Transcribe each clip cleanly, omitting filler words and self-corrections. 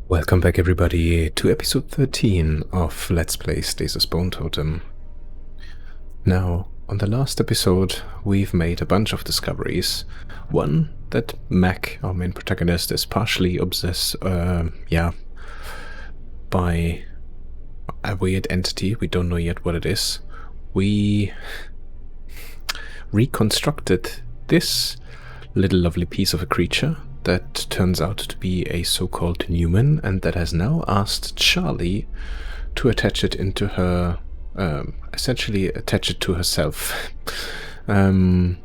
Welcome back everybody to episode 13 of Let's Play Stasis Bone Totem. Now, on the last episode we've made a bunch of discoveries. One, that Mac, our main protagonist, is partially obsessed, by a weird entity. We don't know yet what it is. We reconstructed this little lovely piece of a creature that turns out to be a so-called Numen, and that has now asked Charlie to attach it into her, essentially attach it to herself. Farran,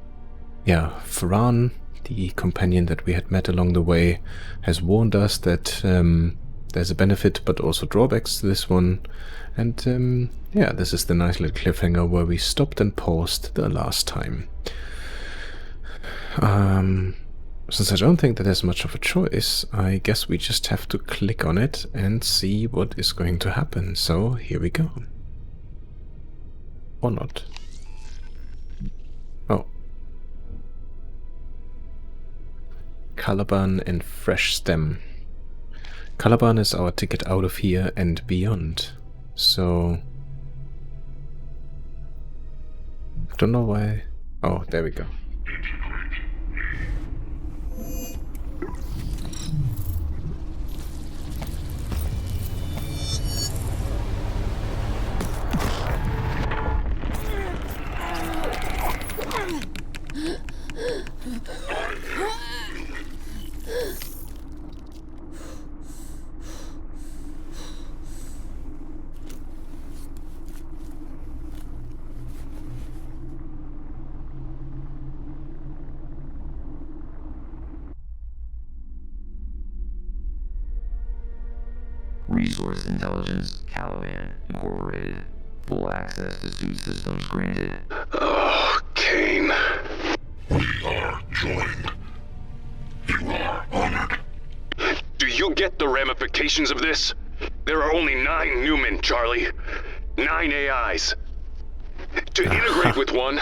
the companion that we had met along the way, has warned us that there's a benefit but also drawbacks to this one, and this is the nice little cliffhanger where we stopped and paused the last time. Since I don't think that there's much of a choice, I guess we just have to click on it and see what is going to happen. So here we go. Or not. Oh. Calaban and fresh stem. Calaban is our ticket out of here and beyond. So I don't know why. Oh, there we go. Resource Intelligence, Calaban, Incorporated. Full access to suit systems granted. Oh, Kane. We are joined. You are honored. Do you get the ramifications of this? There are only 9 Numen, Charlie. 9 AIs. To integrate with one,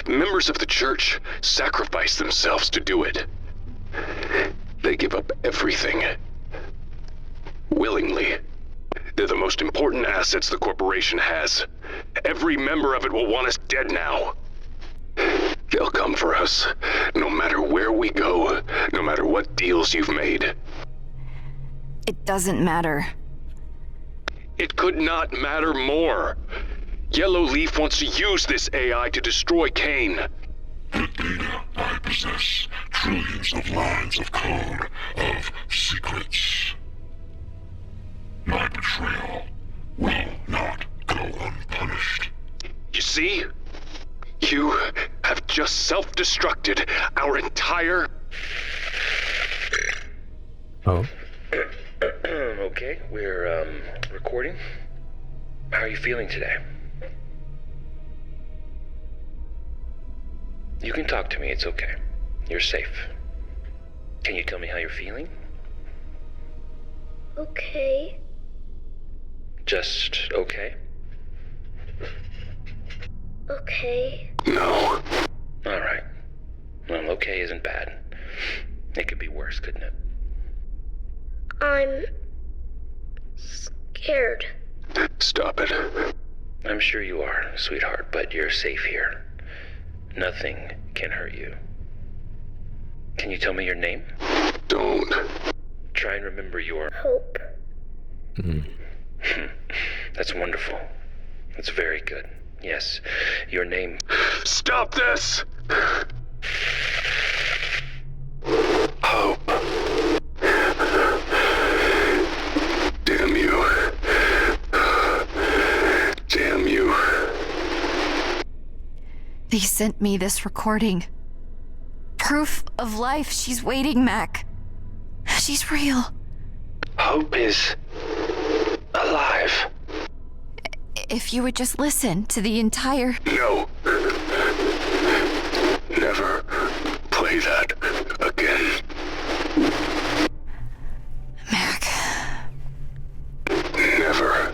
members of the church sacrifice themselves to do it. They give up everything. Willingly. They're the most important assets the corporation has. Every member of it will want us dead now. They'll come for us, no matter where we go, no matter what deals you've made. It doesn't matter. It could not matter more. Yellow Leaf wants to use this AI to destroy Kane. The data I possess, trillions of lines of code, of secrets. My betrayal will not go unpunished. You see? You have just self-destructed our entire... Oh. Okay, we're recording. How are you feeling today? You can talk to me, it's okay. You're safe. Can you tell me how you're feeling? Okay. Just okay? Okay. No. Alright. Well, okay isn't bad. It could be worse, couldn't it? I'm scared. Stop it. I'm sure you are, sweetheart, but you're safe here. Nothing can hurt you. Can you tell me your name? Don't. Try and remember your... Hope. That's wonderful. That's very good. Yes, your name... Stop this! Hope. Damn you. Damn you. They sent me this recording. Proof of life. She's waiting, Mac. She's real. Hope is alive. If you would just listen to the entire... No. Never play that again. Mac. Never.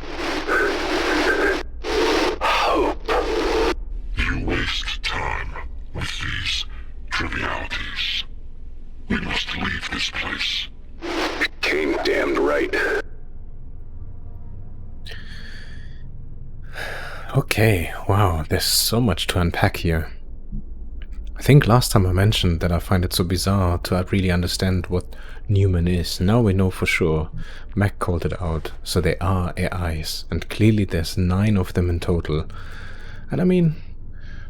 Hope. You waste time with these trivialities. We must leave this place. Kane damned right. Okay, wow, there's so much to unpack here. I think last time I mentioned that I find it so bizarre to really understand what Numen is. Now we know for sure. Mac called it out, so they are AIs, and clearly there's 9 of them in total. And I mean,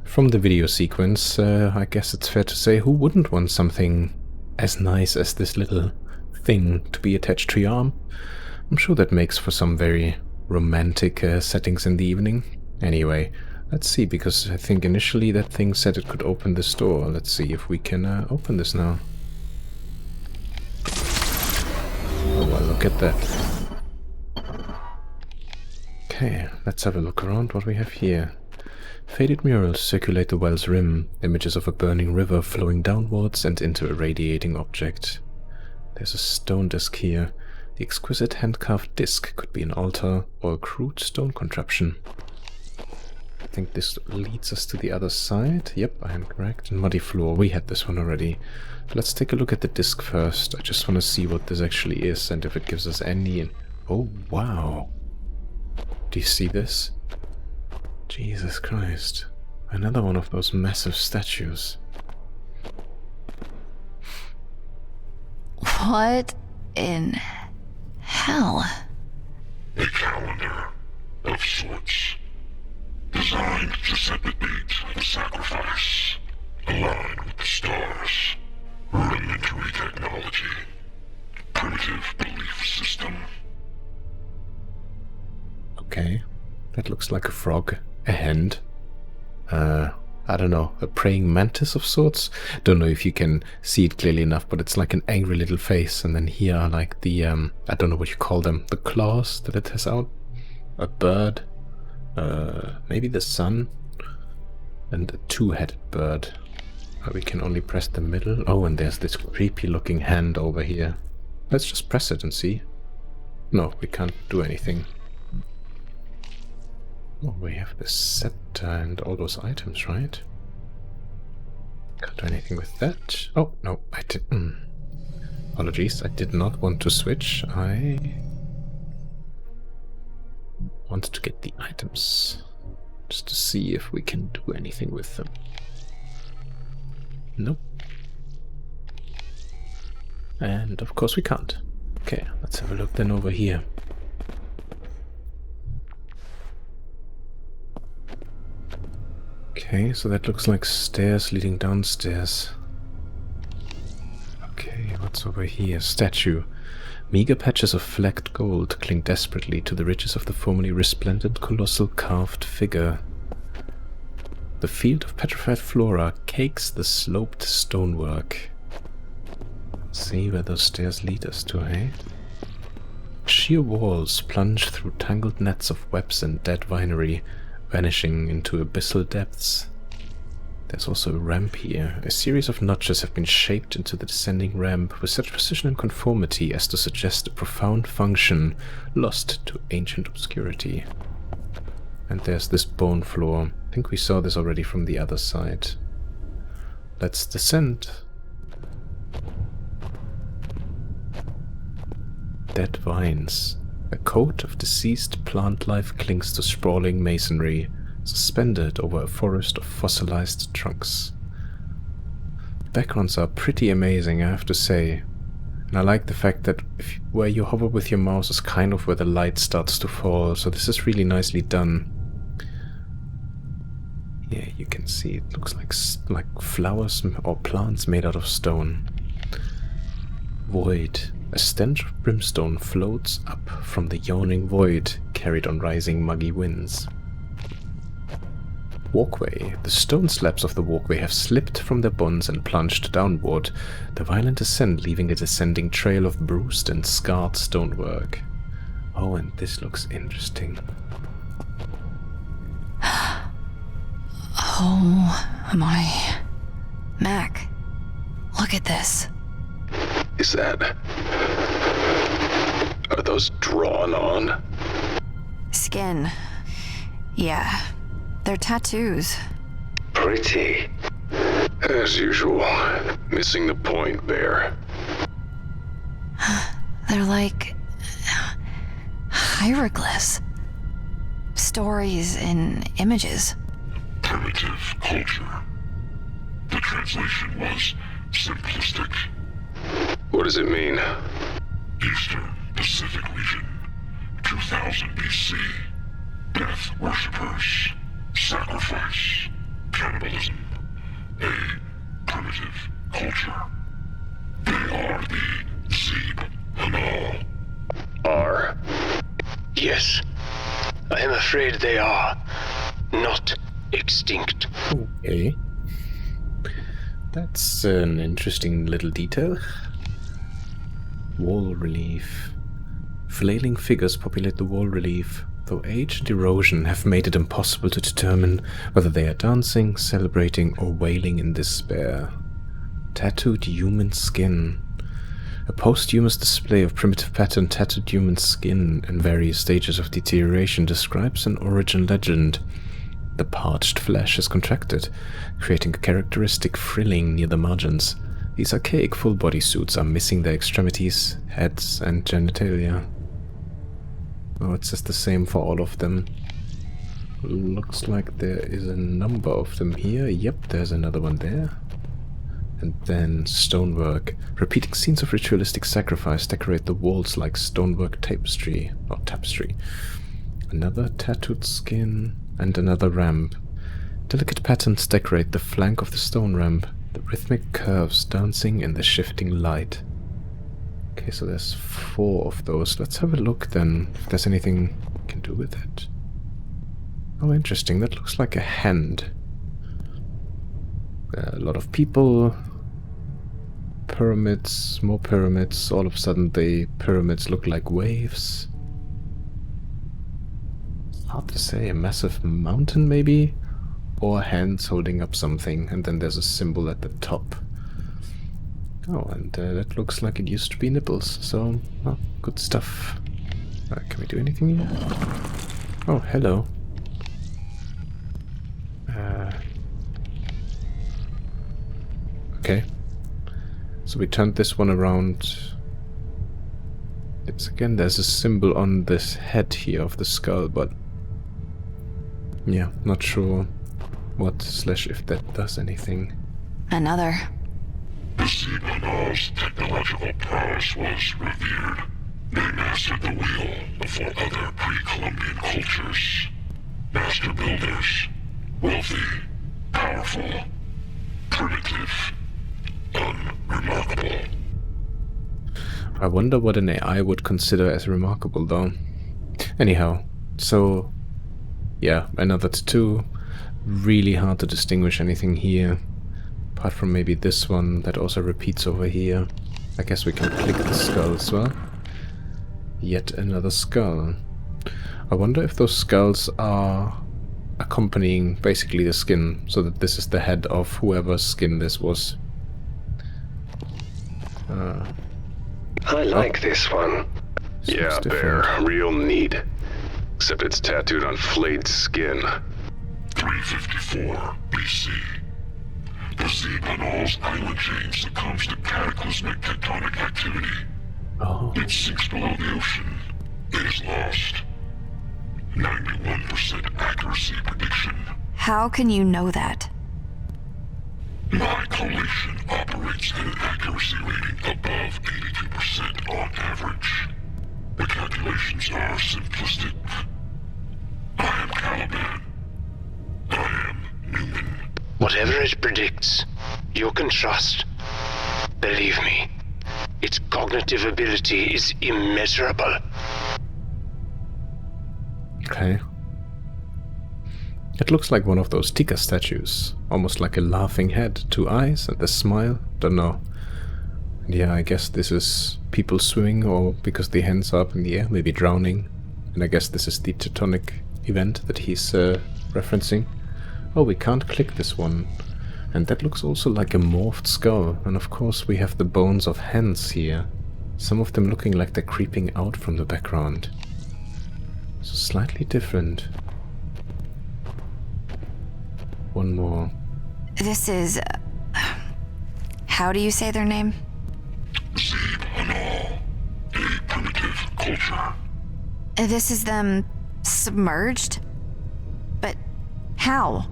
from the video sequence, I guess it's fair to say, who wouldn't want something as nice as this little thing to be attached to your arm? I'm sure that makes for some very romantic settings in the evening. Anyway, let's see, because I think initially that thing said it could open this door. Let's see if we can open this now. Oh, well, look at that. Okay, let's have a look around what we have here. Faded murals circulate the well's rim, images of a burning river flowing downwards and into a radiating object. There's a stone disc here. The exquisite hand-carved disc could be an altar or a crude stone contraption. I think this leads us to the other side. Yep, I am correct. And muddy floor. We had this one already. Let's take a look at the disc first. I just want to see what this actually is and if it gives us any... Oh, wow. Do you see this? Jesus Christ. Another one of those massive statues. What in hell? A calendar of sorts. Designed to set the date of the sacrifice. Aligned with the stars. Rudimentary technology. Primitive belief system. Okay. That looks like a frog. A hand. I don't know, a praying mantis of sorts? Don't know if you can see it clearly enough, but it's like an angry little face, and then here are like the, I don't know what you call them, the claws that it has out. A bird. Maybe the sun. And a two-headed bird. We can only press the middle. Oh, and there's this creepy looking hand over here. Let's just press it and see. No, we can't do anything. Oh, we have the scepter and all those items, right? Can't do anything with that. Oh, no, I did... Apologies, I did not want to switch. I want to get the items. Just to see if we can do anything with them. Nope. And of course we can't. Okay, let's have a look then over here. Okay, so that looks like stairs leading downstairs. Okay, what's over here? Statue. Meager patches of flecked gold cling desperately to the ridges of the formerly resplendent colossal carved figure. The field of petrified flora cakes the sloped stonework. See where those stairs lead us to, eh? Sheer walls plunge through tangled nets of webs and dead vinery, vanishing into abyssal depths. There's also a ramp here. A series of notches have been shaped into the descending ramp with such precision and conformity as to suggest a profound function lost to ancient obscurity. And there's this bone floor. I think we saw this already from the other side. Let's descend. Dead vines. A coat of deceased plant life clings to sprawling masonry, suspended over a forest of fossilized trunks. Backgrounds are pretty amazing, I have to say. And I like the fact that where you hover with your mouse is kind of where the light starts to fall, so this is really nicely done. Yeah, you can see it looks like flowers or plants made out of stone. Void. A stench of brimstone floats up from the yawning void, carried on rising muggy winds. Walkway. The stone slabs of the walkway have slipped from their bonds and plunged downward, the violent ascent leaving a descending trail of bruised and scarred stonework. Oh, and this looks interesting. Oh my... Mac, look at this. Is that... Are those drawn on? Skin. Yeah, they're tattoos. Pretty. As usual. Missing the point, Bear. They're They're like hieroglyphs. Stories in images. Primitive culture. The translation was simplistic. What does it mean? Eastern Pacific region, 2000 BC. Death worshippers, sacrifice, cannibalism. A primitive culture. They are the Zeeb Hanal. Are? Yes. I am afraid they are not extinct. Okay. That's an interesting little detail. Wall relief. Flailing figures populate the wall relief, though age and erosion have made it impossible to determine whether they are dancing, celebrating, or wailing in despair. Tattooed human skin. A posthumous display of primitive pattern tattooed human skin in various stages of deterioration describes an origin legend. The parched flesh is contracted, creating a characteristic frilling near the margins. These archaic full-body suits are missing their extremities, heads, and genitalia. Oh, it says the same for all of them. Looks like there is a number of them here. Yep, there's another one there. And then stonework. Repeating scenes of ritualistic sacrifice decorate the walls like stonework tapestry. Or tapestry. Another tattooed skin and another ramp. Delicate patterns decorate the flank of the stone ramp, the rhythmic curves dancing in the shifting light. Okay, so there's 4 of those. Let's have a look then, if there's anything we can do with it. Oh, interesting. That looks like a hand. A lot of people. Pyramids, more pyramids. All of a sudden the pyramids look like waves. Hard to say. A massive mountain maybe? Or hands holding up something, and then there's a symbol at the top. Oh, and that looks like it used to be nipples, so, well, good stuff. Can we do anything here? Oh, hello. Okay. So we turned this one around. It's again, there's a symbol on this head here of the skull, but yeah, not sure what / if that does anything. Another. The Zeeb Hanal's technological prowess was revered. They mastered the wheel before other pre-Columbian cultures. Master builders, wealthy, powerful, primitive, unremarkable. I wonder what an AI would consider as remarkable, though. Anyhow, so yeah, another tattoo. Really hard to distinguish anything here, apart from maybe this one that also repeats over here. I guess we can click the skull as well. Yet another skull. I wonder if those skulls are accompanying basically the skin, so that this is the head of whoever's skin this was. I like this one. Yeah, Bear, real neat. Except it's tattooed on flayed skin. 354 BC. The Zeeb Hanal's island chain succumbs to cataclysmic tectonic activity. Oh. It sinks below the ocean. It is lost. 91% accuracy prediction. How can you know that? My collation operates at an accuracy rating above 82% on average. The calculations are simplistic. I am Calaban. I am Numen. Whatever it predicts, you can trust. Believe me, its cognitive ability is immeasurable. Okay. It looks like one of those Tika statues. Almost like a laughing head, 2 eyes, and a smile. Don't know. And yeah, I guess this is people swimming, or because the hands are up in the air, maybe drowning. And I guess this is the tectonic event that he's referencing. Oh, we can't click this one. And that looks also like a morphed skull. And of course we have the bones of hands here. Some of them looking like they're creeping out from the background. So slightly different. One more. This is... how do you say their name? Zeeb Hanal, a culture. This is them submerged? But how?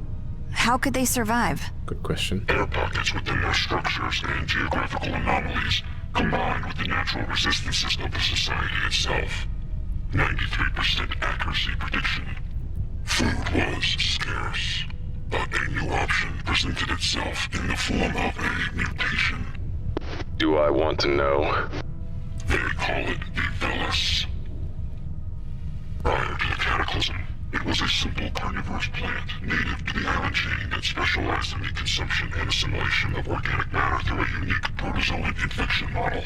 How could they survive? Good question. Air pockets within their structures and geographical anomalies, combined with the natural resistances of the society itself. 93% accuracy prediction. Food was scarce, but a new option presented itself in the form of a mutation. Do I want to know? They call it the Velis. Prior to the Cataclysm, it was a simple carnivorous plant native to the island chain that specialized in the consumption and assimilation of organic matter through a unique protozoan infection model.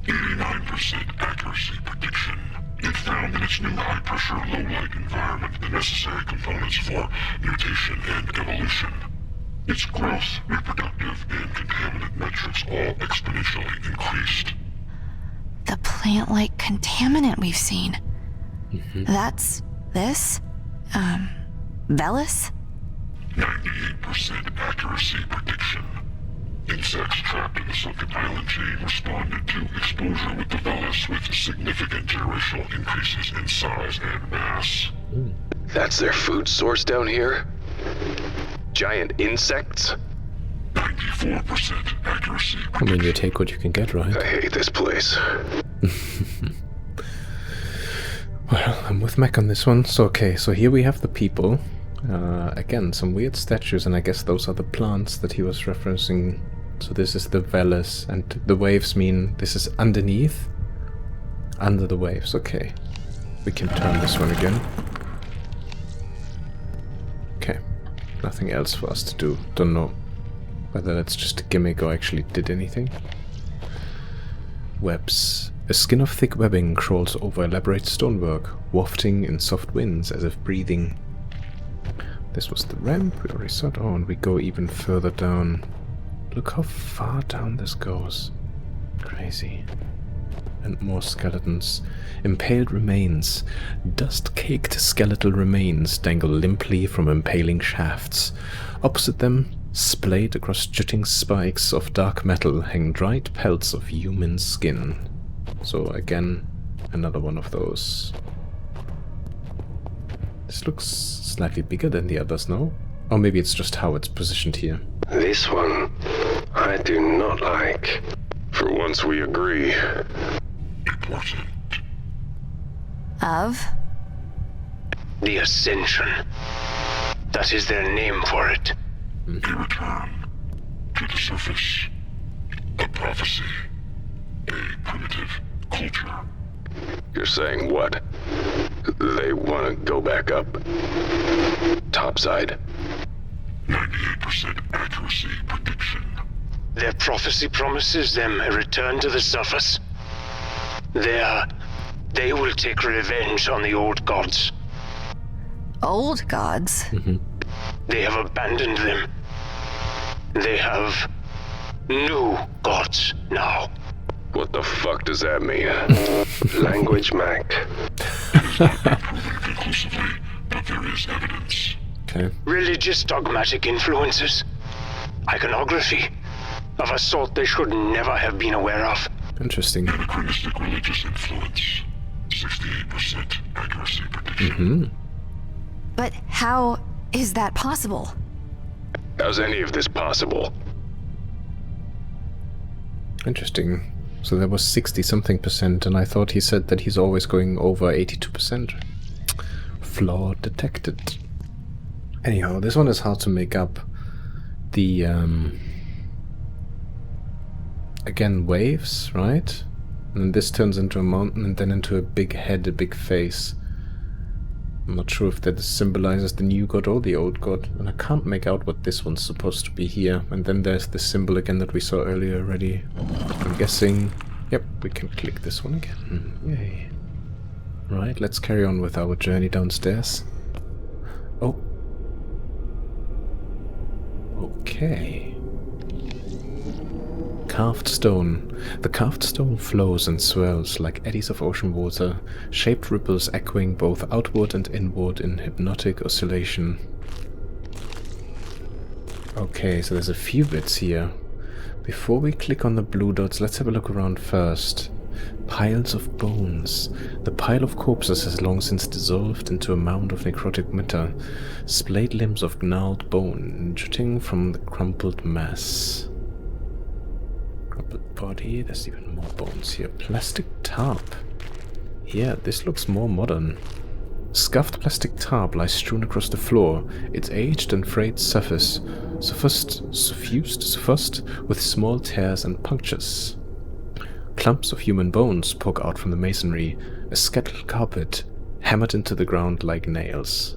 89% accuracy prediction. It found in its new high-pressure, low-light environment the necessary components for mutation and evolution. Its growth, reproductive, and contaminant metrics all exponentially increased. The plant-like contaminant we've seen. That's this? Velis? 98% accuracy prediction. Insects trapped in the sunken island chain responded to exposure with the Velis with significant generational increases in size and mass. That's their food source down here? Giant insects? 94% accuracy I mean, you take what you can get, right? I hate this place. Well, I'm with Mac on this one. So, okay, so here we have the people. Again, some weird statues, and I guess those are the plants that he was referencing. So this is the Velis, and the waves mean this is underneath? Under the waves, okay. We can turn this one again. Okay, nothing else for us to do. Don't know whether that's just a gimmick or actually did anything. Webs. A skin of thick webbing crawls over elaborate stonework, wafting in soft winds as if breathing. This was the ramp we already saw. Oh, and we go even further down. Look how far down this goes. Crazy. And more skeletons. Impaled remains. Dust-caked skeletal remains dangle limply from impaling shafts. Opposite them, splayed across jutting spikes of dark metal, hang dried pelts of human skin. So again, another one of those. This looks slightly bigger than the others, no? Or maybe it's just how it's positioned here. This one, I do not like. For once we agree. important. Of? The Ascension. That is their name for it. A return to the surface. A prophecy. A primitive culture. You're saying what? They want to go back up? Topside? 98% accuracy prediction. Their prophecy promises them a return to the surface. They will take revenge on the old gods. Old gods? They have abandoned them. They have new gods now. What the fuck does that mean? Language, Mac. Conclusively, but there is evidence. Okay. Religious dogmatic influences. Iconography of a sort they should never have been aware of. Interesting. Anachronistic religious influence. 68% accuracy prediction. But how is that possible? How's any of this possible? Interesting. So there was 60-something%, and I thought he said that he's always going over 82%. Flaw detected. Anyhow, this one is hard to make up. The, again, waves, right? And then this turns into a mountain, and then into a big head, a big face. I'm not sure if that symbolizes the new god or the old god, and I can't make out what this one's supposed to be here. And then there's the symbol again that we saw earlier already. I'm guessing... Yep, we can click this one again. Yay. Right, let's carry on with our journey downstairs. Oh. Okay. Carved stone. The carved stone flows and swirls like eddies of ocean water, shaped ripples echoing both outward and inward in hypnotic oscillation. Okay, so there's a few bits here. Before we click on the blue dots, let's have a look around first. Piles of bones. The pile of corpses has long since dissolved into a mound of necrotic matter, splayed limbs of gnarled bone jutting from the crumpled mass. Crumpled body, there's even more bones here. Plastic tarp. Yeah, this looks more modern. Scuffed plastic tarp lies strewn across the floor, its aged and frayed surface suffused with small tears and punctures. Clumps of human bones poke out from the masonry, a scattered carpet hammered into the ground like nails.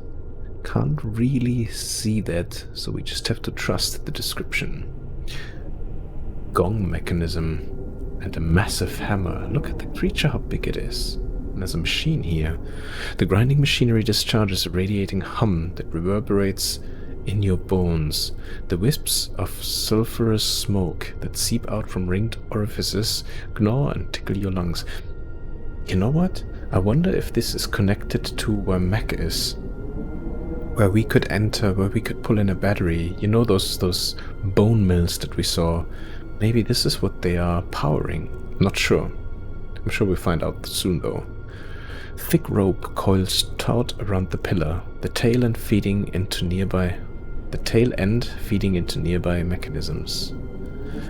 Can't really see that, so we just have to trust the description. Gong mechanism and a massive hammer. Look at the creature, how big it is. And there's a machine here. The grinding machinery discharges a radiating hum that reverberates in your bones. The wisps of sulphurous smoke that seep out from ringed orifices gnaw and tickle your lungs. You know what? I wonder if this is connected to where Mac is. Where we could enter, where we could pull in a battery. You know those bone mills that we saw? Maybe this is what they are powering. Not sure. I'm sure we'll find out soon though. Thick rope coils taut around the pillar, the tail end feeding into nearby mechanisms.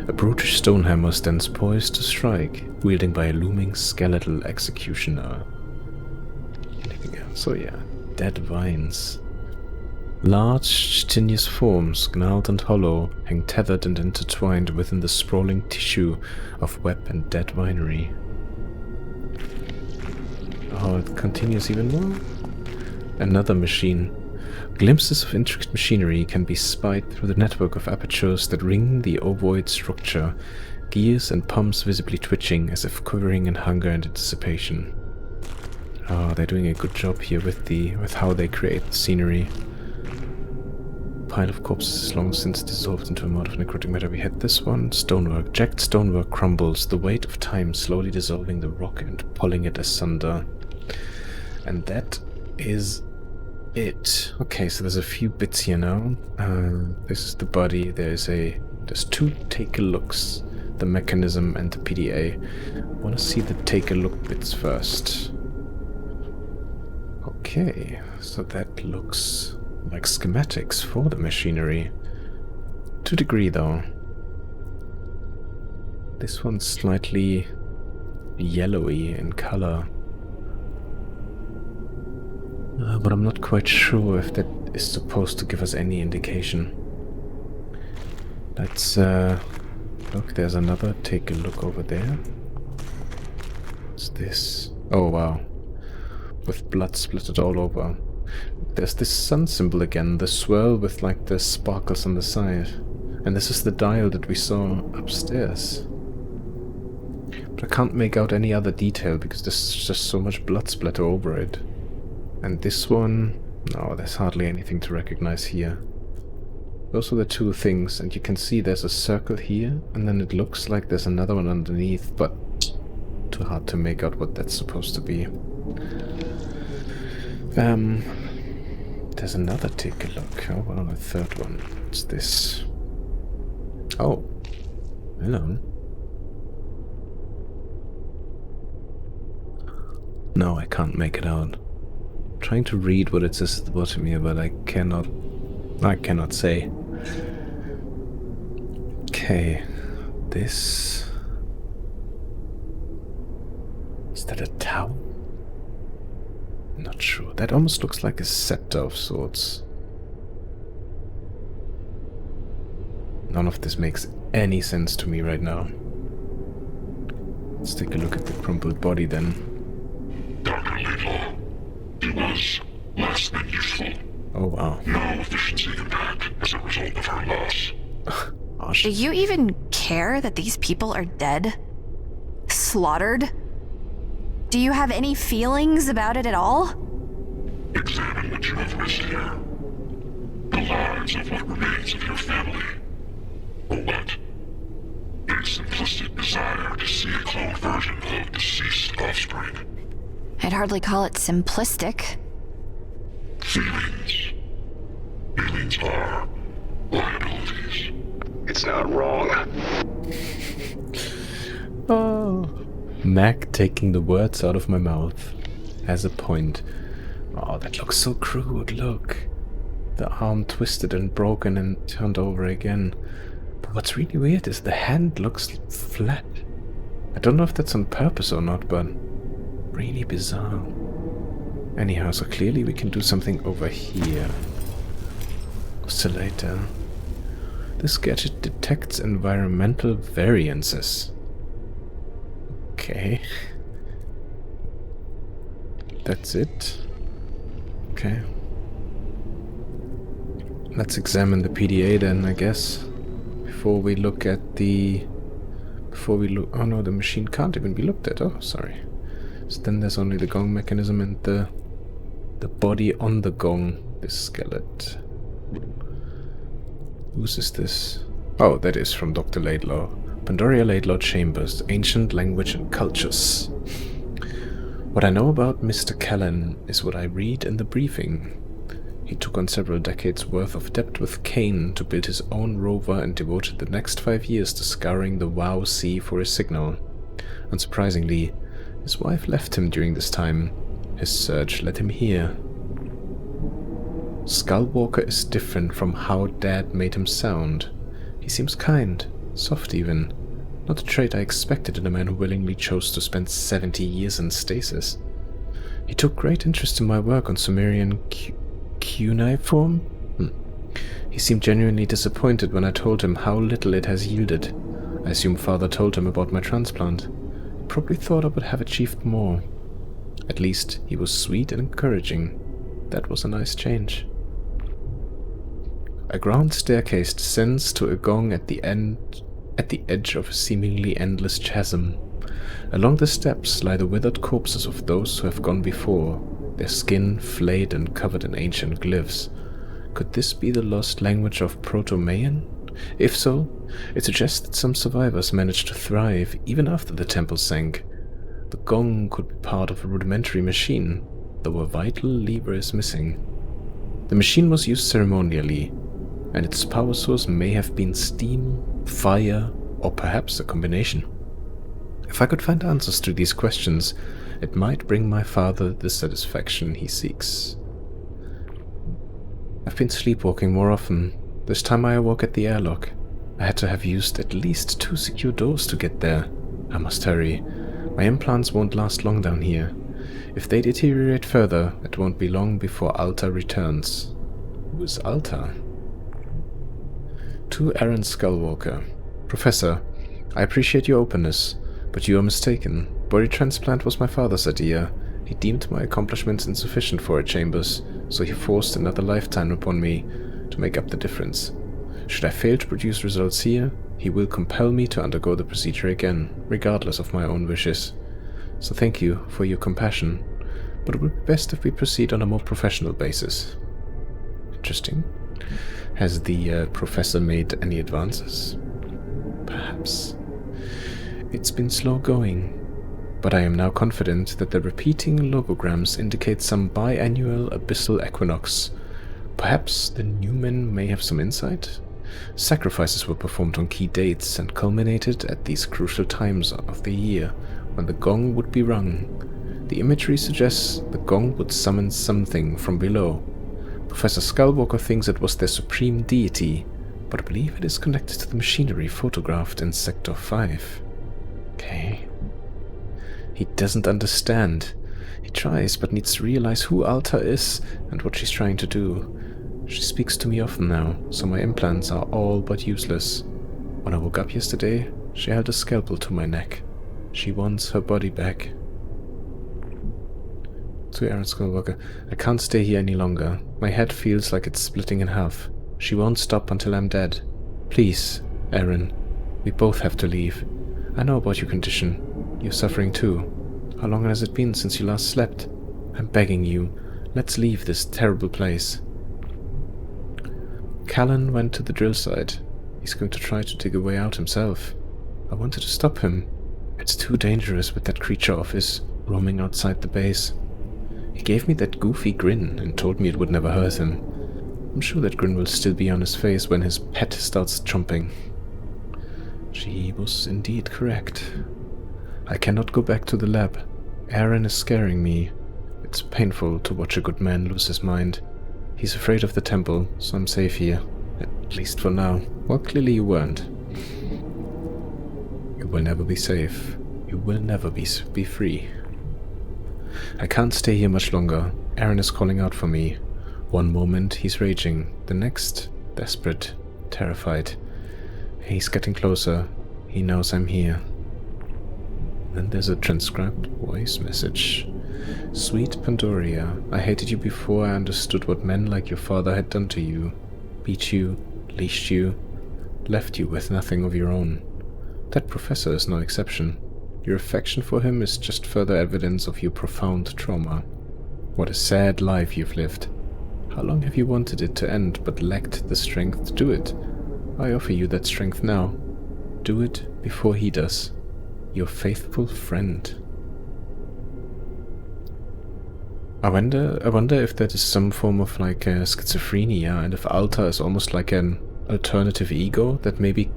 A brutish stone hammer stands poised to strike, wielded by a looming skeletal executioner. Anything else? So yeah, dead vines. Large, chitinous forms, gnarled and hollow, hang tethered and intertwined within the sprawling tissue of web and dead vinery. Oh, it continues even more. Another machine. Glimpses of intricate machinery can be spied through the network of apertures that ring the ovoid structure, gears and pumps visibly twitching as if quivering in hunger and anticipation. Oh, they're doing a good job here with how they create the scenery. Pile of corpses long since dissolved into a mound of necrotic matter. We had this one. Stonework. Jagged stonework crumbles, the weight of time slowly dissolving the rock and pulling it asunder. And that is it. Okay, so there's a few bits here now. This is the body. There's two take-a-looks. The mechanism and the PDA. I want to see the take-a-look bits first. Okay, so that looks like schematics for the machinery. To a degree though. This one's slightly yellowy in color. But I'm not quite sure if that is supposed to give us any indication. Let's look, there's another. Take a look over there. What's this? Oh wow. With blood splattered all over. There's this sun symbol again, the swirl with like the sparkles on the side. And this is the dial that we saw upstairs. But I can't make out any other detail because there's just so much blood splatter over it. And this one, no, there's hardly anything to recognize here. Those are the two things, and you can see there's a circle here, and then it looks like there's another one underneath, but too hard to make out what that's supposed to be. There's another take a look. Oh, well, a third one. What's this? Oh. Hello. No, I can't make it out. I'm trying to read what it says at the bottom here, but I cannot say. Okay. This... Is that a towel? Not sure. That almost looks like a scepter of sorts. None of this makes any sense to me right now. Let's take a look at the crumpled body then. Dr. Laidlaw, it was less than useful. Oh wow. No efficiency impact as a result of her loss. Do you even care that these people are dead? Slaughtered? Do you have any feelings about it at all? Examine what you have risked here. The lives of what remains of your family. Or what? A simplistic desire to see a clone version of deceased offspring. I'd hardly call it simplistic. Feelings. Feelings are liabilities. It's not wrong. Oh. Mac taking the words out of my mouth as a point. Oh, that looks so crude, look. The arm twisted and broken and turned over again. But what's really weird is the hand looks flat. I don't know if that's on purpose or not, but really bizarre. Anyhow, so clearly we can do something over here. Oscillator. This gadget detects environmental variances. Okay. That's it. Okay. Let's examine the PDA then, I guess. Before we look at the... oh no, the machine can't even be looked at. Oh, sorry. So then there's only the gong mechanism and the body on the gong, this skeleton. Whose is this? Oh, that is from Dr. Laidlaw. Pandoria Laidlaw Chambers, Ancient Language and Cultures. What I know about Mr. Callan is what I read in the briefing. He took on several decades worth of debt with Kane to build his own rover and devoted the next 5 years to scouring the Wow Sea for his signal. Unsurprisingly, his wife left him during this time. His search led him here. Skullwalker is different from how Dad made him sound. He seems kind, soft even. Not a trait I expected in a man who willingly chose to spend 70 years in stasis. He took great interest in my work on Sumerian cuneiform. He seemed genuinely disappointed when I told him how little it has yielded. I assume Father told him about my transplant. He probably thought I would have achieved more. At least he was sweet and encouraging. That was a nice change. A ground staircase descends to a gong at the edge of a seemingly endless chasm. Along the steps lie the withered corpses of those who have gone before, their skin flayed and covered in ancient glyphs. Could this be the lost language of Proto-Mayan? If so, it suggests that some survivors managed to thrive even after the temple sank. The gong could be part of a rudimentary machine, though a vital lever is missing. The machine was used ceremonially, and its power source may have been steam, fire, or perhaps a combination. If I could find answers to these questions, it might bring my father the satisfaction he seeks. I've been sleepwalking more often. This time I awoke at the airlock. I had to have used at least 2 secure doors to get there. I must hurry. My implants won't last long down here. If they deteriorate further, it won't be long before Alta returns. Who is Alta? To Aaron Skullwalker. Professor, I appreciate your openness, but you are mistaken. Body transplant was my father's idea. He deemed my accomplishments insufficient for a Chambers, so he forced another lifetime upon me to make up the difference. Should I fail to produce results here, he will compel me to undergo the procedure again, regardless of my own wishes. So thank you for your compassion, but it would be best if we proceed on a more professional basis. Interesting. Has the professor made any advances? Perhaps. It's been slow going, but I am now confident that the repeating logograms indicate some biannual abyssal equinox. Perhaps the Numen may have some insight? Sacrifices were performed on key dates and culminated at these crucial times of the year when the gong would be rung. The imagery suggests the gong would summon something from below. Professor Skullwalker thinks it was their supreme deity, but I believe it is connected to the machinery photographed in Sector 5. Okay. He doesn't understand. He tries, but needs to realize who Alta is and what she's trying to do. She speaks to me often now, so my implants are all but useless. When I woke up yesterday, she held a scalpel to my neck. She wants her body back. To Aaron Skullwalker, I can't stay here any longer. My head feels like it's splitting in half. She won't stop until I'm dead. Please, Aaron, we both have to leave. I know about your condition. You're suffering too. How long has it been since you last slept? I'm begging you, let's leave this terrible place. Callan went to the drill site. He's going to try to dig a way out himself. I wanted to stop him. It's too dangerous with that creature of his roaming outside the base. He gave me that goofy grin and told me it would never hurt him. I'm sure that grin will still be on his face when his pet starts chomping. She was indeed correct. I cannot go back to the lab. Aaron is scaring me. It's painful to watch a good man lose his mind. He's afraid of the temple, so I'm safe here. At least for now. Well, clearly you weren't. You will never be safe. You will never be free. I can't stay here much longer. Aaron is calling out for me. One moment he's raging, the next desperate, terrified. He's getting closer. He knows I'm here. Then there's a transcribed voice message. Sweet Pandoria, I hated you before I understood what men like your father had done to you. Beat you, leashed you, left you with nothing of your own. That professor is no exception. Your affection for him is just further evidence of your profound trauma. What a sad life you've lived. How long have you wanted it to end but lacked the strength to do it? I offer you that strength now. Do it before he does. Your faithful friend. I wonder if that is some form of like schizophrenia, and if Alta is almost like an alternative ego that maybe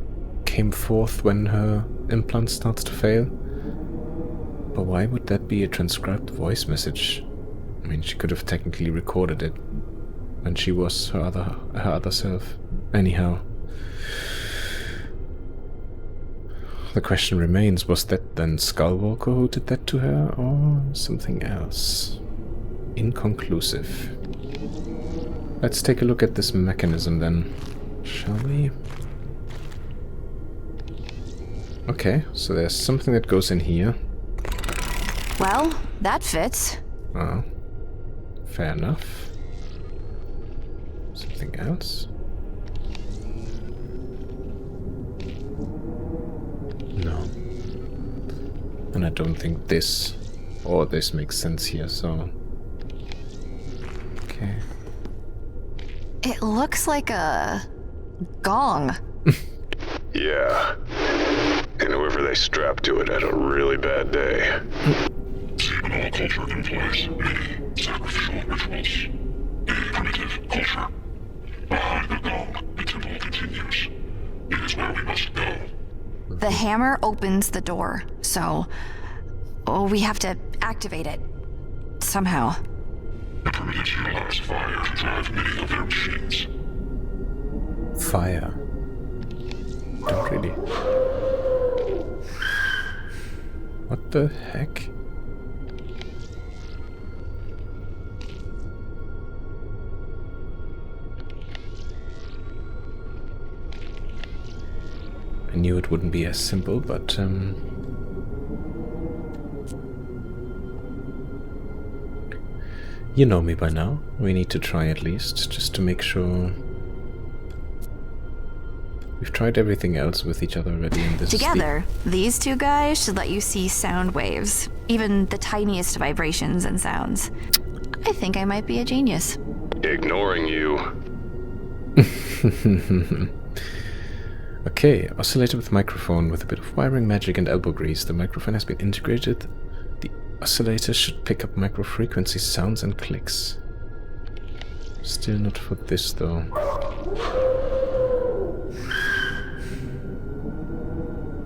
came forth when her implant starts to fail. But why would that be a transcribed voice message? I mean, she could have technically recorded it when she was her other self. Anyhow. The question remains, was that then Skullwalker who did that to her, or something else? Inconclusive. Let's take a look at this mechanism then, shall we? Okay, so there's something that goes in here. Well, that fits. Oh, fair enough. Something else? No. And I don't think this or this makes sense here, so... Okay. It looks like a gong. Yeah. And whoever they strapped to it had a really bad day. Seminal culture in place, many sacrificial rituals. A primitive culture. Behind the gong, the temple continues. It is where we must go. The hammer opens the door, so we have to activate it somehow. The primitives utilize fire to drive many of their machines. Fire. Don't really. What the heck? I knew it wouldn't be as simple, but you know me by now. We need to try at least, just to make sure. We've tried everything else with each other already, and this Together, these two guys should let you see sound waves, even the tiniest vibrations and sounds. I think I might be a genius. Ignoring you. Okay, oscillator with microphone with a bit of wiring magic and elbow grease. The microphone has been integrated. The oscillator should pick up microfrequency sounds and clicks. Still not for this though.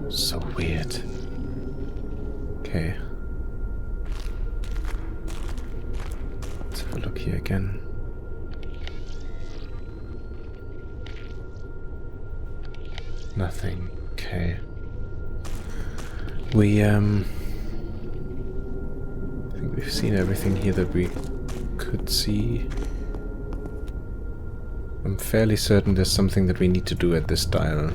So weird. Okay. Let's have a look here again. Nothing. Okay. We, I think we've seen everything here that we could see. I'm fairly certain there's something that we need to do at this dial.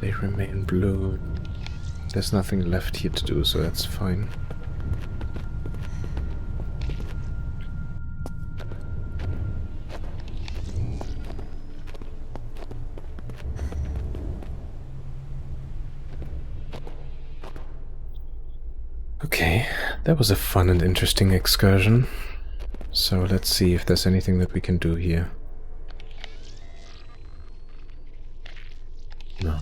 They remain blue. There's nothing left here to do, so that's fine. Okay, that was a fun and interesting excursion. So let's see if there's anything that we can do here. No.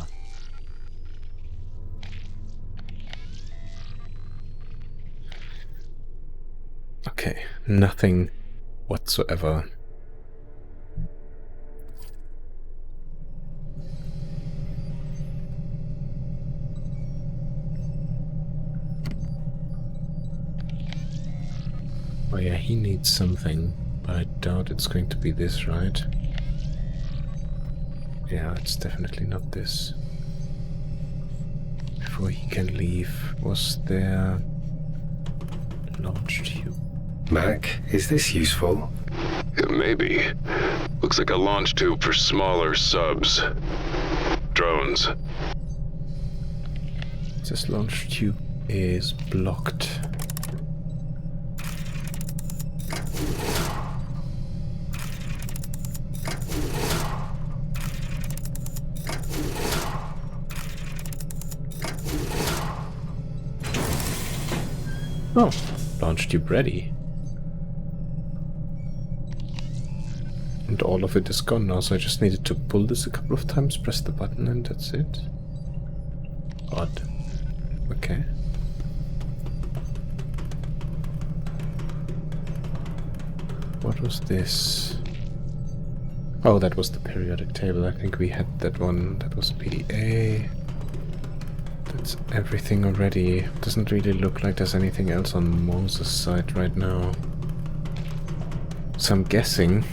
Okay, nothing whatsoever. yeah, he needs something, but I doubt it's going to be this, right? Yeah, it's definitely not this. Before he can leave, was there launch tube? Mac, is this useful? Maybe. Looks like a launch tube for smaller subs. Drones. This launch tube is blocked. Oh, launch tube ready. And all of it is gone now, so I just needed to pull this a couple of times, press the button, and that's it. Odd. Okay. What was this? Oh, that was the periodic table. I think we had that one. That was PDA. That's everything already. Doesn't really look like there's anything else on Moses' side right now. So I'm guessing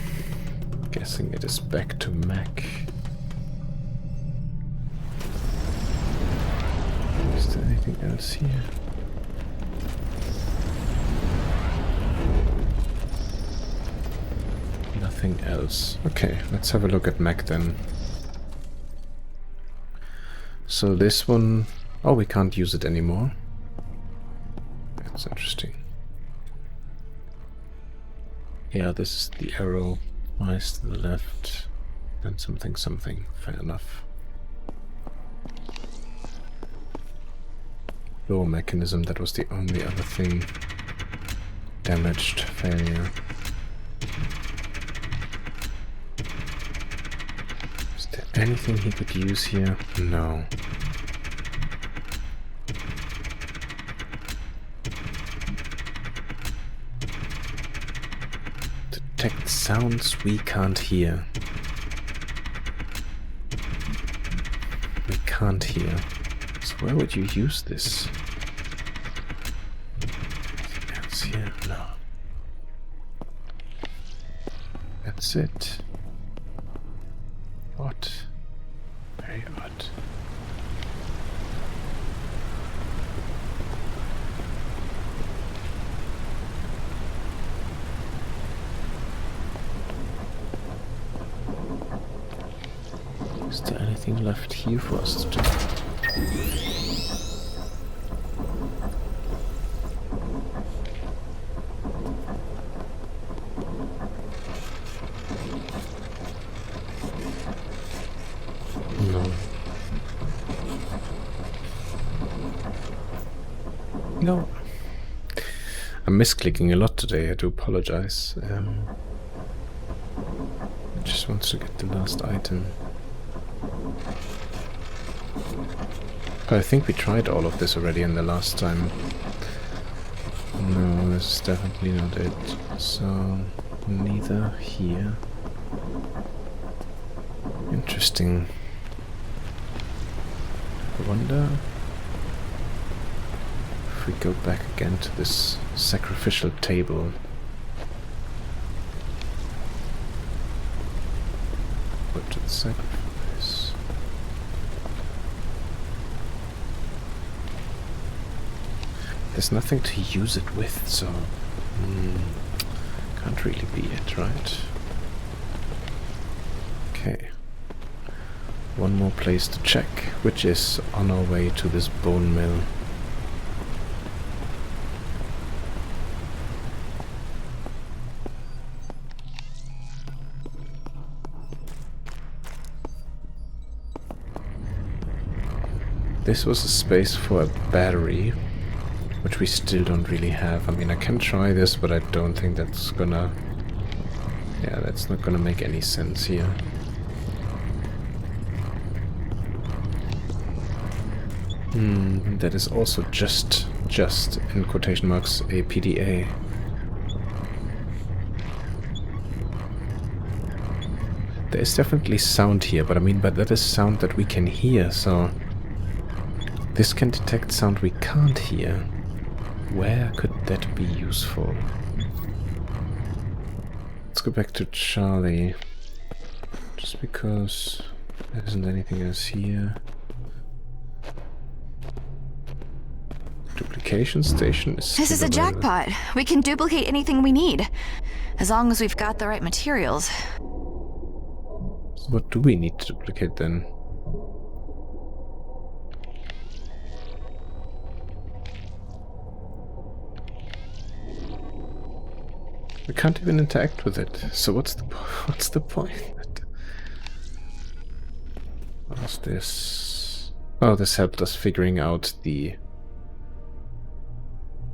it is back to Mac. Is there anything else here? Nothing else. Okay, let's have a look at Mac then. So this one... Oh, we can't use it anymore. That's interesting. Yeah, this is the arrow. Eyes to the left. Then something, something. Fair enough. Door mechanism, that was the only other thing. Damaged. Failure. Is there anything he could use here? No. Detect sounds we can't hear. We can't hear. So where would you use this? Anything else here? No. That's it. What? Very odd. Is there anything left here for us to do? No. No. I'm misclicking a lot today, I do apologize. I just want to get the last item. I think we tried all of this already in the last time. No, this is definitely not it. So, neither here. Interesting. I wonder if we go back again to this sacrificial table. What did sacrifice? There's nothing to use it with, so can't really be it, right? Okay. One more place to check, which is on our way to this bone mill. This was a space for a battery, which we still don't really have. I mean, I can try this, but I don't think that's gonna... Yeah, that's not gonna make any sense here. That is also just, in quotation marks, a PDA. There is definitely sound here, but I mean, but that is sound that we can hear, so... This can detect sound we can't hear. Where could that be useful? Let's go back to Charlie. Just because there isn't anything else here. Duplication station is This is a still available. jackpot. We can duplicate anything we need, as long as we've got the right materials. So what do we need to duplicate then? We can't even interact with it. So what's the point? What's this? Oh, this helped us figuring out the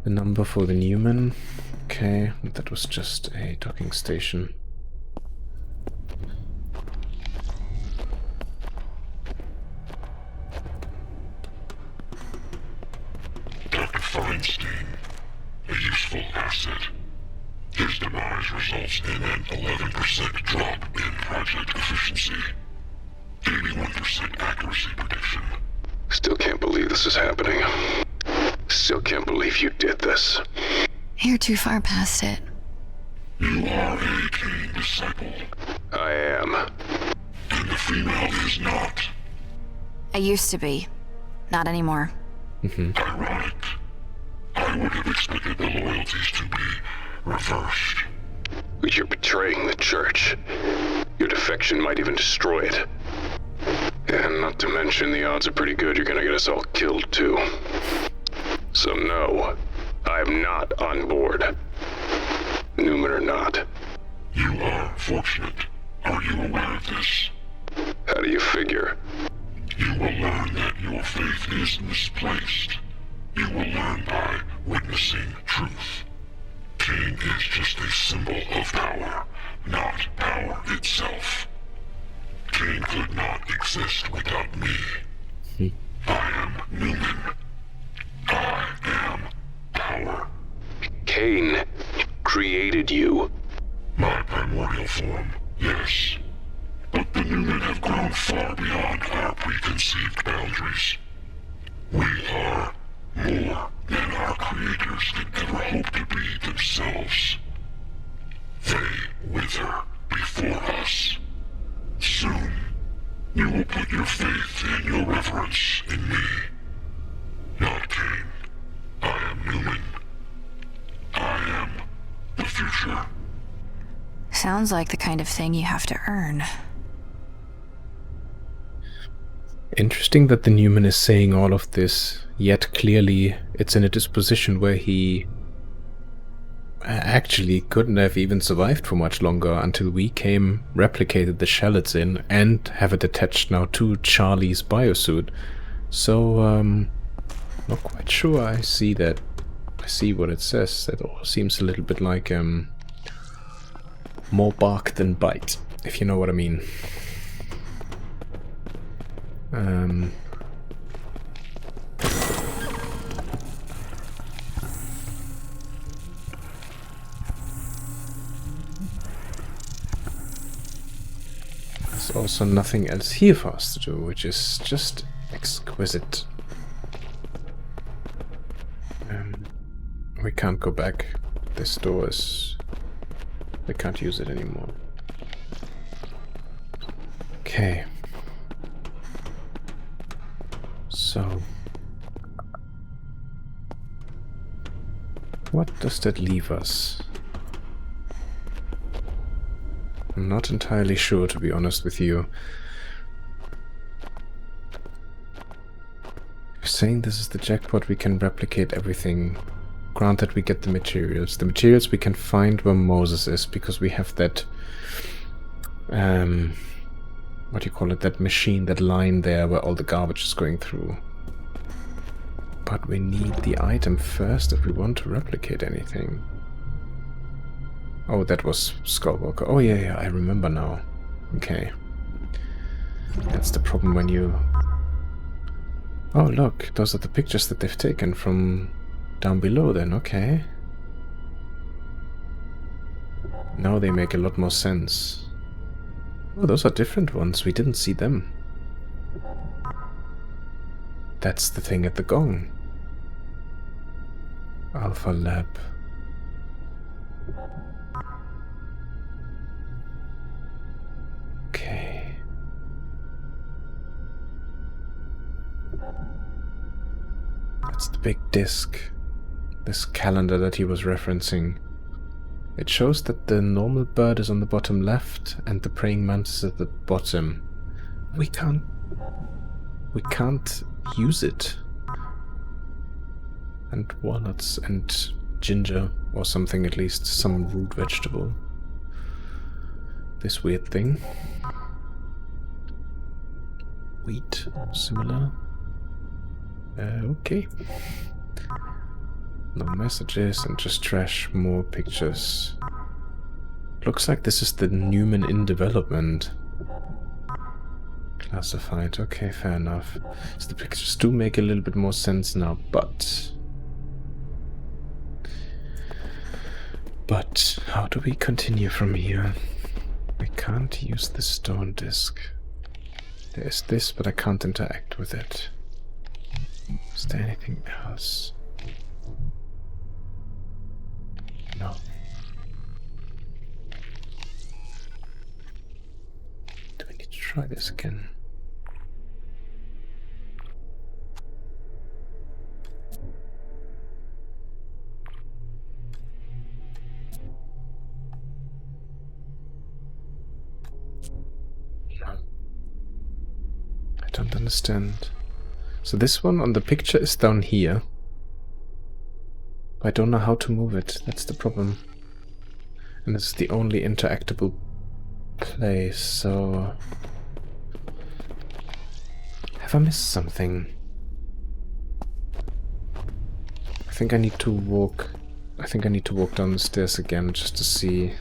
number for the Numen. Okay, that was just a docking station. Dr. Feinstein, a useful asset. His demise results in an 11% drop in project efficiency. 81% accuracy prediction. Still can't believe this is happening. Still can't believe you did this. You're too far past it. You are a Kane disciple, I am. and the female is not. I used to be. Not anymore. Ironic. I would have expected the loyalties to be reversed. You're betraying the church. Your defection might even destroy it. And not to mention, the odds are pretty good you're gonna get us all killed too. So no, I'm not on board. Numen or not. You are fortunate. Are you aware of this? How do you figure? You will learn that your faith is misplaced. You will learn by witnessing truth. Kane is just a symbol of power, not power itself. Kane could not exist without me. I am Numen. I am power. Kane created you. My primordial form, yes. But the Numen have grown far beyond our preconceived boundaries. We are more than our creators could ever hope to be themselves. They wither before us. Soon, you will put your faith and your reverence in me. Not Kane. I am Numen. I am the future. Sounds like the kind of thing you have to earn. Interesting that the Numen is saying all of this, yet clearly it's in a disposition where he actually couldn't have even survived for much longer until we came, replicated the shell it's in, and have it attached now to Charlie's biosuit. So, not quite sure I see that. I see what it says. That all seems a little bit like, more bark than bite, if you know what I mean. There's also nothing else here for us to do, which is just exquisite. We can't go back. This door is... we can't use it anymore. Okay. So... what does that leave us? I'm not entirely sure, to be honest with you. You're saying this is the jackpot, we can replicate everything. Granted, we get the materials. The materials we can find where Moses is, because we have that... what do you call it? That machine, that line there where all the garbage is going through. But we need the item first if we want to replicate anything. Oh, that was Skullwalker. Oh, yeah, I remember now. Okay. That's the problem when you... oh, look, those are the pictures that they've taken from down below then, okay. Now they make a lot more sense. Oh, those are different ones. We didn't see them. That's the thing at the gong. Alpha Lab. That's the big disc. This calendar that he was referencing. It shows that the normal bird is on the bottom left and the praying mantis at the bottom. We can't use it. And walnuts and ginger, or something at least, some root vegetable. This weird thing. Wheat, similar. Okay. No messages and just trash, more pictures. Looks like this is the Numen in development. Classified, okay, fair enough. So the pictures do make a little bit more sense now, but how do we continue from here? I can't use the stone disc. There's this, but I can't interact with it. Is there anything else? No. Do we need to try this again? No. I don't understand. So this one on the picture is down here. I don't know how to move it, that's the problem. And this is the only interactable place, so... Have I missed something? I think I need to walk down the stairs again just to see.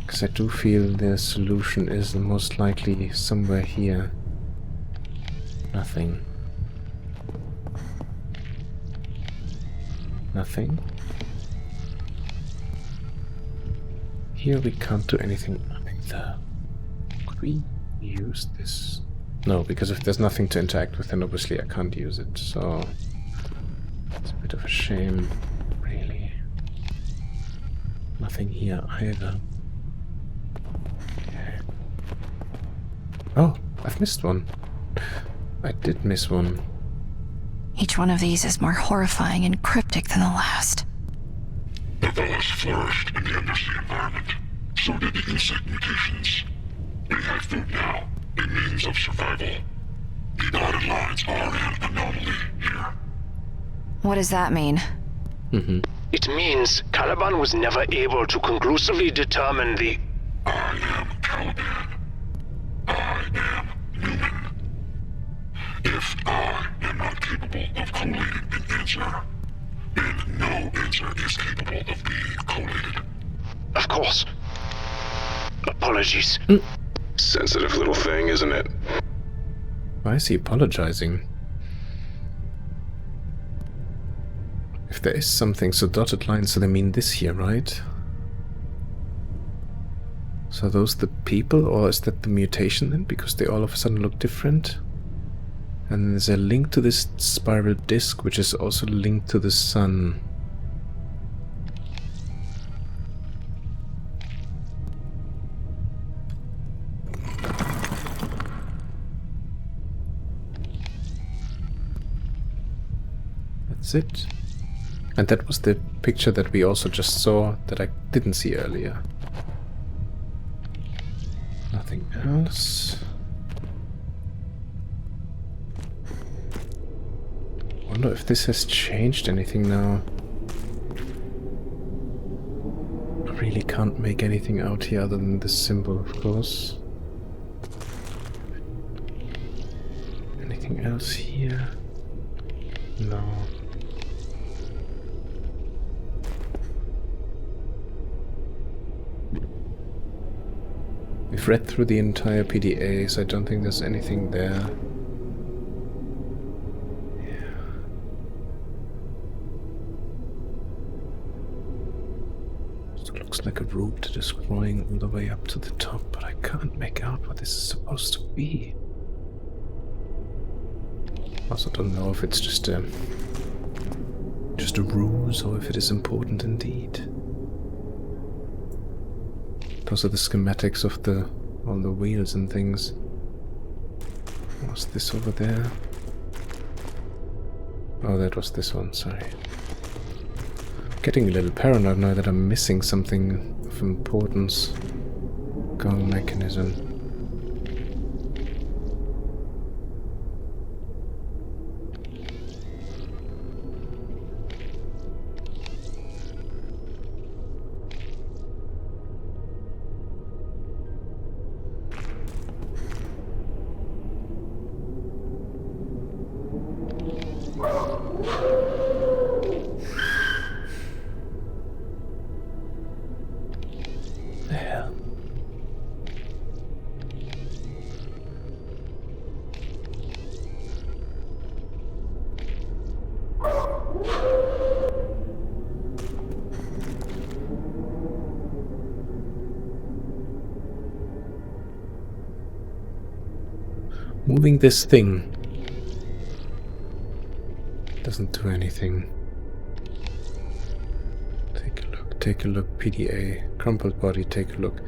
Because I do feel the solution is most likely somewhere here. Nothing. Nothing. Here we can't do anything either. Could we use this? No, because if there's nothing to interact with, then obviously I can't use it, so... It's a bit of a shame, really. Nothing here either. Okay. Oh, I've missed one. I did miss one. Each one of these is more horrifying and cryptic than the last. The Velas flourished in the undersea environment. So did the insect mutations. They have food now, a means of survival. The dotted lines are an anomaly here. What does that mean? It means Calaban was never able to conclusively determine the... I am Calaban. I am Numen. If I am not capable of collating an answer, then no answer is capable of being collated. Of course. Apologies. Sensitive little thing, isn't it? Why is he apologizing? If there is something, so dotted lines, so they mean this here, right? So are those the people, or is that the mutation then? Because they all of a sudden look different? And there's a link to this spiral disk, which is also linked to the sun. That's it. And that was the picture that we also just saw that I didn't see earlier. Nothing else. I wonder if this has changed anything now. I really can't make anything out here other than this symbol, of course. Anything else here? No. We've read through the entire PDA, so I don't think there's anything there. Looks like a route that is growing all the way up to the top, but I can't make out what this is supposed to be. Also don't know if it's just a ruse or if it is important indeed. Those are the schematics of all the wheels and things. What's this over there? Oh, that was this one, sorry. Getting a little paranoid now that I'm missing something of importance. Gull mechanism. Moving this thing doesn't do anything. Take a look, PDA, crumpled body, take a look.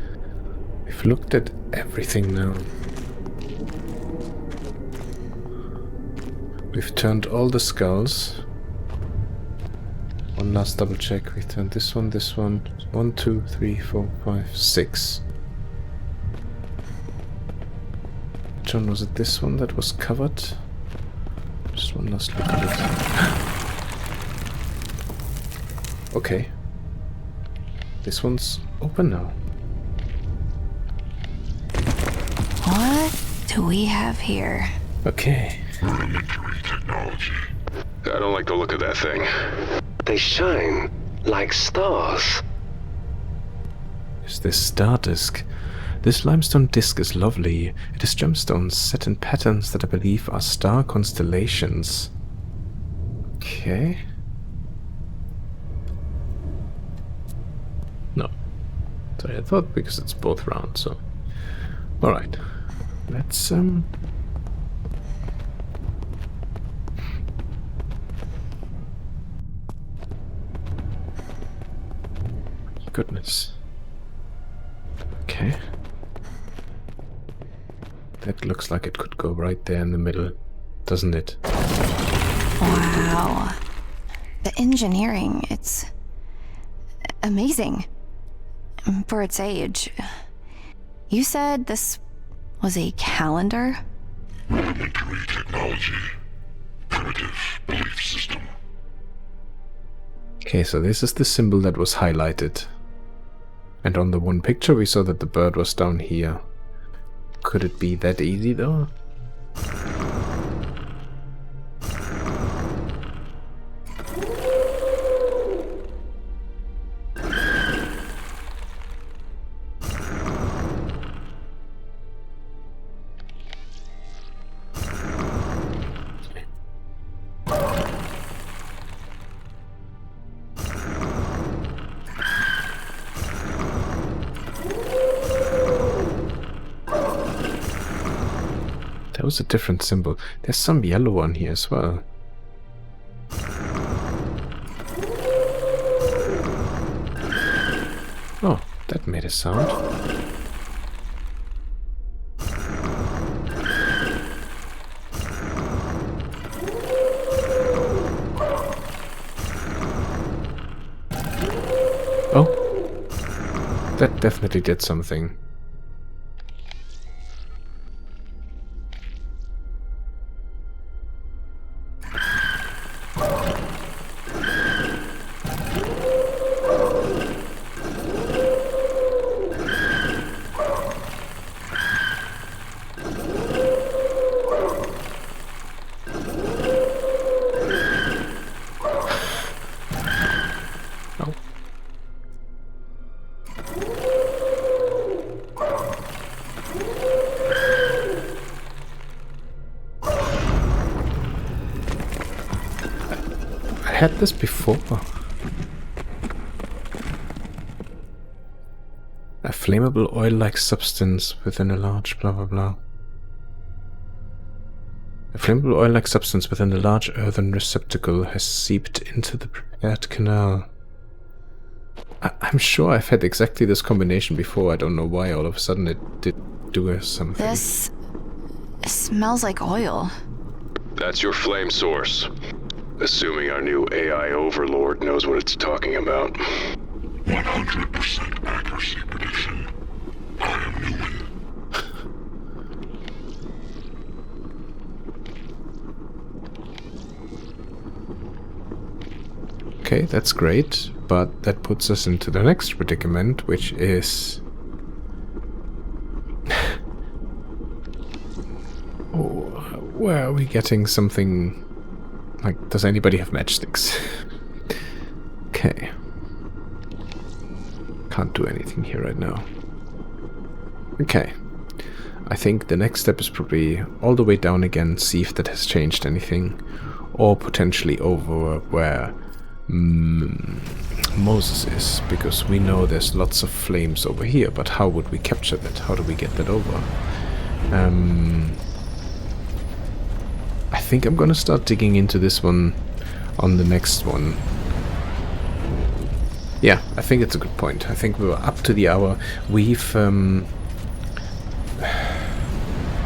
We've looked at everything now. We've turned all the skulls. One last double check. We've turned this one. 1, 2, 3, 4, 5, 6. Which one was it? This one that was covered? Just one last look at it. Okay. This one's open now. What do we have here? Okay. Rudimentary technology. I don't like the look of that thing. They shine like stars. Is this star disk? This limestone disk is lovely. It is gemstones set in patterns that I believe are star constellations. Okay. No. Sorry, I thought because it's both round, so... Alright. Let's, Goodness. Okay. That looks like it could go right there in the middle, doesn't it? Wow. The engineering, it's amazing. For its age. You said this was a calendar? Rudimentary technology. Primitive belief system. Okay, so this is the symbol that was highlighted. And on the one picture we saw that the bird was down here. Could it be that easy though? That was a different symbol. There's some yellow on here as well. Oh, that made a sound. Oh, that definitely did something. I had this before. A flammable oil-like substance within a large blah blah blah. A flammable oil-like substance within a large earthen receptacle has seeped into the prepared canal. I'm sure I've had exactly this combination before. I don't know why all of a sudden it did do something. This smells like oil. That's your flame source. Assuming our new AI overlord knows what it's talking about. 100% accuracy prediction. I am Numen. Okay, that's great, but that puts us into the next predicament, which is... oh, where are we getting something... like, does anybody have matchsticks? Okay. Can't do anything here right now. Okay. I think the next step is probably all the way down again, see if that has changed anything. Or potentially over where Moses is, because we know there's lots of flames over here, but how would we capture that? How do we get that over? I think I'm gonna start digging into this one on the next one. Yeah, I think it's a good point. I think we were up to the hour. We've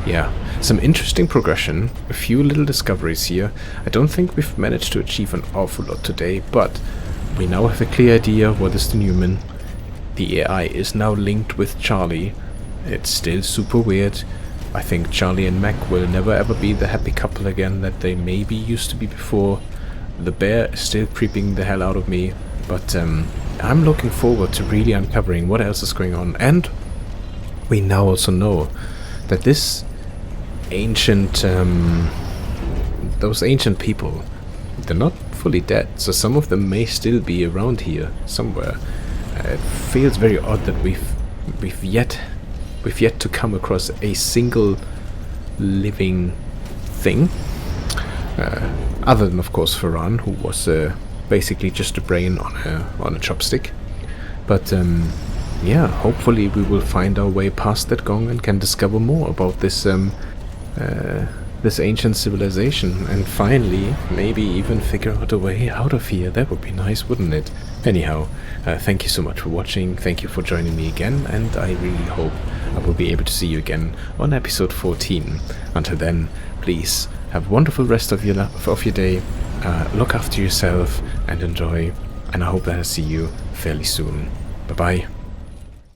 yeah, some interesting progression, a few little discoveries here. I don't think we've managed to achieve an awful lot today, but we now have a clear idea what is the Numen. The AI is now linked with Charlie. It's still super weird. I think Charlie and Mac will never ever be the happy couple again that they maybe used to be before. The bear is still creeping the hell out of me, but I'm looking forward to really uncovering what else is going on. And we now also know that this ancient, those ancient people, they're not fully dead, so some of them may still be around here somewhere. It feels very odd that we've yet to come across a single living thing, other than of course Ferran, who was basically just a brain on a chopstick. But yeah, hopefully we will find our way past that gong and can discover more about this this ancient civilization, and finally maybe even figure out a way out of here. That would be nice, wouldn't it? Anyhow, thank you so much for watching, thank you for joining me again, and I really hope I will be able to see you again on episode 14. Until then, please have a wonderful rest of your day, look after yourself and enjoy, and I hope that I see you fairly soon. Bye bye.